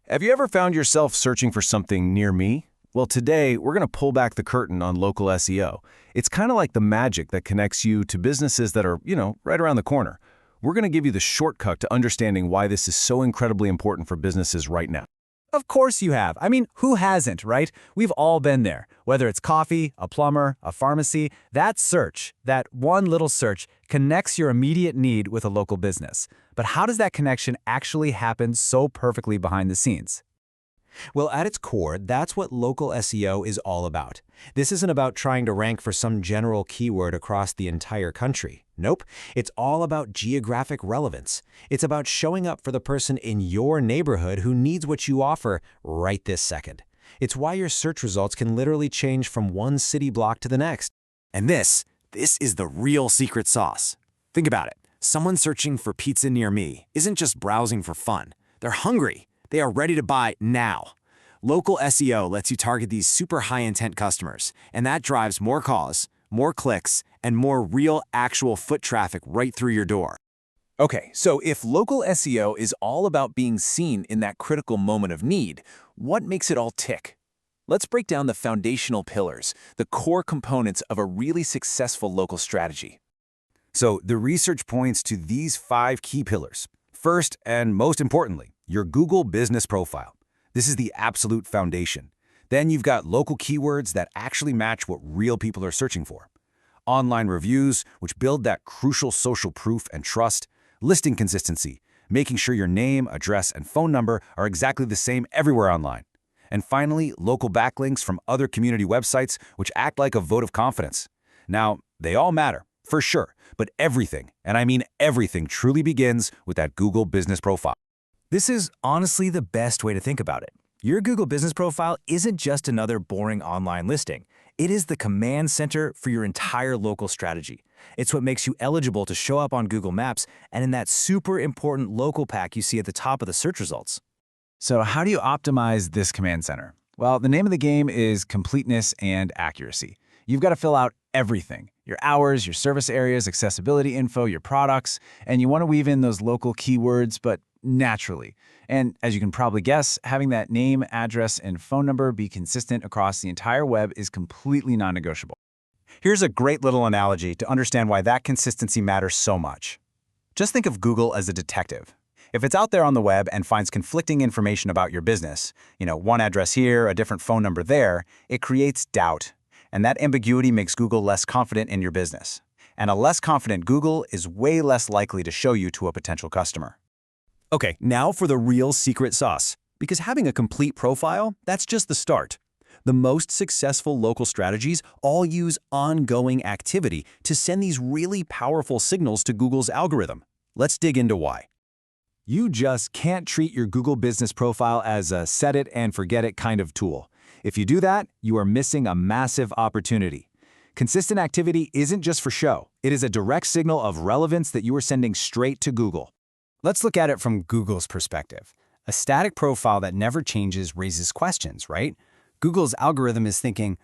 Have you ever found yourself searching for something near me? Well, today we're going to pull back the curtain on local SEO. It's kind of like the magic that connects you to businesses that are, right around the corner. We're going to give you the shortcut to understanding why this is so incredibly important for businesses right now. Of course you have. I mean, who hasn't, right? We've all been there. Whether it's coffee, a plumber, a pharmacy, that search, that one little search, connects your immediate need with a local business. But how does that connection actually happen so perfectly behind the scenes? Well, at its core, that's what local SEO is all about. This isn't about trying to rank for some general keyword across the entire country. Nope, it's all about geographic relevance. It's about showing up for the person in your neighborhood who needs what you offer right this second. It's why your search results can literally change from one city block to the next. And this is the real secret sauce. Think about it. Someone searching for pizza near me isn't just browsing for fun. They're hungry. They are ready to buy now. Local SEO lets you target these super high-intent customers, and that drives more calls, more clicks, and more real, actual foot traffic right through your door. Okay, so if local SEO is all about being seen in that critical moment of need, what makes it all tick? Let's break down the foundational pillars, the core components of a really successful local strategy. So the research points to these 5 key pillars. First, and most importantly, your Google business profile. This is the absolute foundation. Then you've got local keywords that actually match what real people are searching for. Online reviews, which build that crucial social proof and trust. Listing consistency, making sure your name, address, and phone number are exactly the same everywhere online. And finally, local backlinks from other community websites, which act like a vote of confidence. Now, they all matter, for sure, but everything, and I mean everything, truly begins with that Google business profile. This is honestly the best way to think about it. Your Google business profile isn't just another boring online listing. It is the command center for your entire local strategy. It's what makes you eligible to show up on Google Maps and in that super important local pack you see at the top of the search results. So how do you optimize this command center? Well, the name of the game is completeness and accuracy. You've got to fill out everything: your hours, your service areas, accessibility info, your products, and you want to weave in those local keywords, but naturally. And as you can probably guess, having that name, address, and phone number be consistent across the entire web is completely non-negotiable. Here's a great little analogy to understand why that consistency matters so much. Just think of Google as a detective. If it's out there on the web and finds conflicting information about your business, one address here, a different phone number there, it creates doubt. And that ambiguity makes Google less confident in your business. And a less confident Google is way less likely to show you to a potential customer. Okay, now for the real secret sauce. Because having a complete profile, that's just the start. The most successful local strategies all use ongoing activity to send these really powerful signals to Google's algorithm. Let's dig into why. You just can't treat your Google business profile as a set it and forget it kind of tool. If you do that, you are missing a massive opportunity. Consistent activity isn't just for show. It is a direct signal of relevance that you are sending straight to Google. Let's look at it from Google's perspective. A static profile that never changes raises questions, right? Google's algorithm is thinking,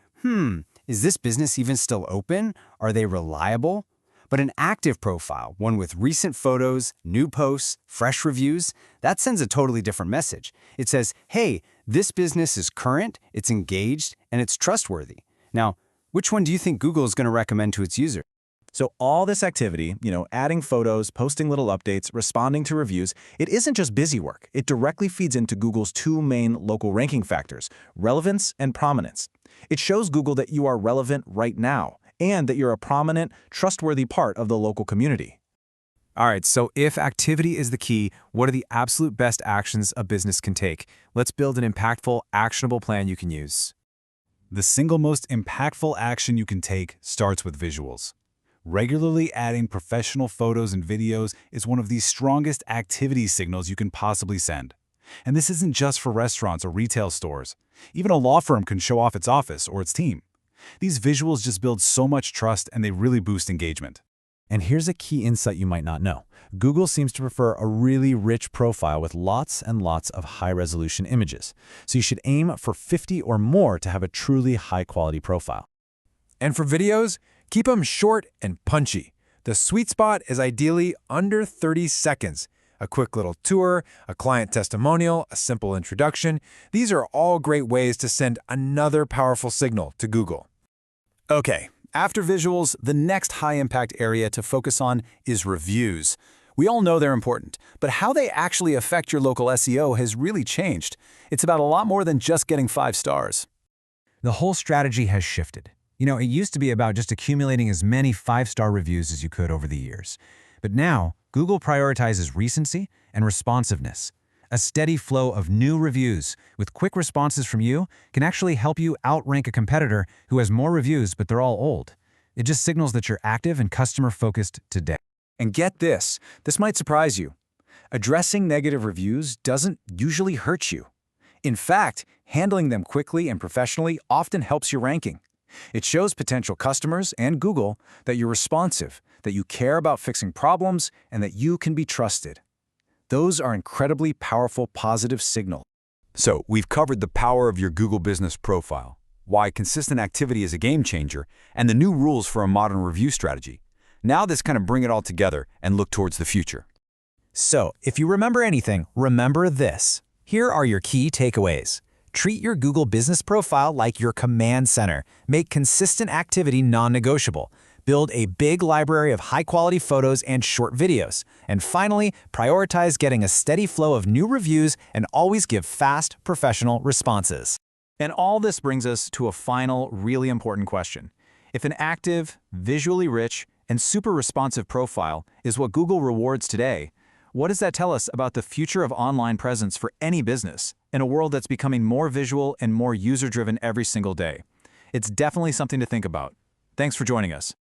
is this business even still open? Are they reliable? But an active profile, one with recent photos, new posts, fresh reviews, that sends a totally different message. It says, hey, this business is current, it's engaged, and it's trustworthy. Now, which one do you think Google is going to recommend to its user? So all this activity, adding photos, posting little updates, responding to reviews, it isn't just busy work. It directly feeds into Google's 2 main local ranking factors, relevance and prominence. It shows Google that you are relevant right now and that you're a prominent, trustworthy part of the local community. All right, so if activity is the key, what are the absolute best actions a business can take? Let's build an impactful, actionable plan you can use. The single most impactful action you can take starts with visuals. Regularly adding professional photos and videos is one of the strongest activity signals you can possibly send. And this isn't just for restaurants or retail stores. Even a law firm can show off its office or its team. These visuals just build so much trust and they really boost engagement. And here's a key insight you might not know. Google seems to prefer a really rich profile with lots and lots of high-resolution images. So you should aim for 50 or more to have a truly high-quality profile. And for videos, keep them short and punchy. The sweet spot is ideally under 30 seconds. A quick little tour, a client testimonial, a simple introduction. These are all great ways to send another powerful signal to Google. Okay, after visuals, the next high-impact area to focus on is reviews. We all know they're important, but how they actually affect your local SEO has really changed. It's about a lot more than just getting 5 stars. The whole strategy has shifted. It used to be about just accumulating as many 5-star reviews as you could over the years. But now, Google prioritizes recency and responsiveness. A steady flow of new reviews with quick responses from you can actually help you outrank a competitor who has more reviews, but they're all old. It just signals that you're active and customer-focused today. And get this might surprise you. Addressing negative reviews doesn't usually hurt you. In fact, handling them quickly and professionally often helps your ranking. It shows potential customers and Google that you're responsive, that you care about fixing problems, and that you can be trusted. Those are incredibly powerful positive signals. So, we've covered the power of your Google Business Profile, why consistent activity is a game changer, and the new rules for a modern review strategy. Now let's kind of bring it all together and look towards the future. So, if you remember anything, remember this. Here are your key takeaways. Treat your Google Business Profile like your command center. Make consistent activity non-negotiable. Build a big library of high-quality photos and short videos. And finally, prioritize getting a steady flow of new reviews and always give fast, professional responses. And all this brings us to a final, really important question. If an active, visually rich, and super responsive profile is what Google rewards today, what does that tell us about the future of online presence for any business in a world that's becoming more visual and more user-driven every single day? It's definitely something to think about. Thanks for joining us.